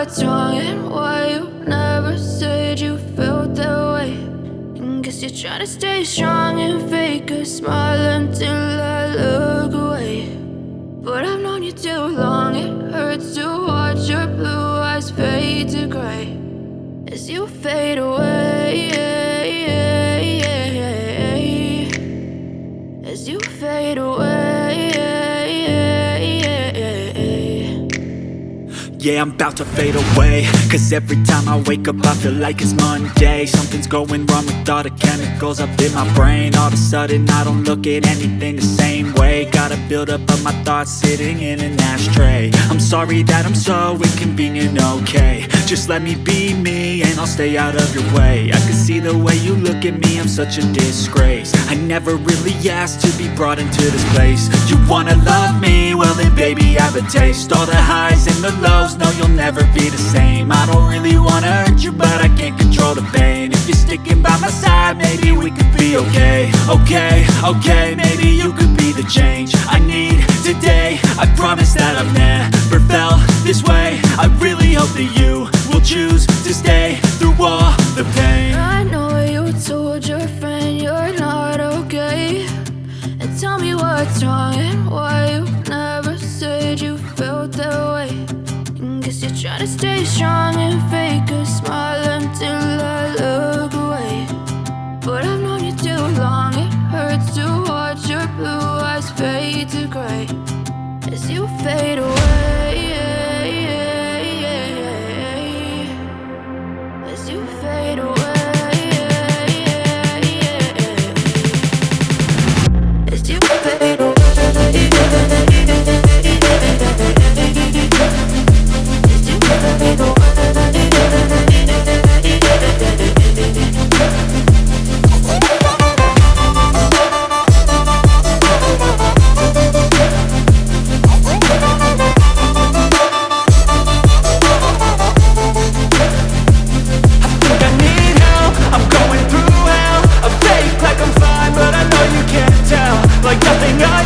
what's wrong and why you never said you felt that way. And guess you're trying to stay strong and fake a smile until I look away. But I've known you too long, it hurts to watch your blue eyes fade to gray as you fade away, as you fade away. Yeah, I'm about to fade away, cause every time I wake up I feel like it's Monday. Something's going wrong with all the chemicals up in my brain. All of a sudden I don't look at anything the same way. Got a buildup of my thoughts sitting in an ashtray. I'm sorry that I'm so inconvenient, okay. Just let me be me and I'll stay out of your way. I can see the way you look at me, I'm such a disgrace. I never really asked to be brought into this place. You wanna love me? Well then baby I have a taste. All the highs and the lows, no you'll never be the same. I don't really wanna hurt you but I can't control the pain. If you're sticking by my side maybe we could be okay. Okay, maybe you could be the change I need today. I promise that I've never felt this way. I really hope that you will choose to stay through all the pain. I know you told your friend you're not okay, and tell me what's wrong and why you never said you felt that way. And guess you're trying to stay strong and fake a smile until I look away. But I've known you too long, it hurts to watch your blue eyes fade to gray as you fade away, as you fade away, as you fade away, as you fade away. Like nothing I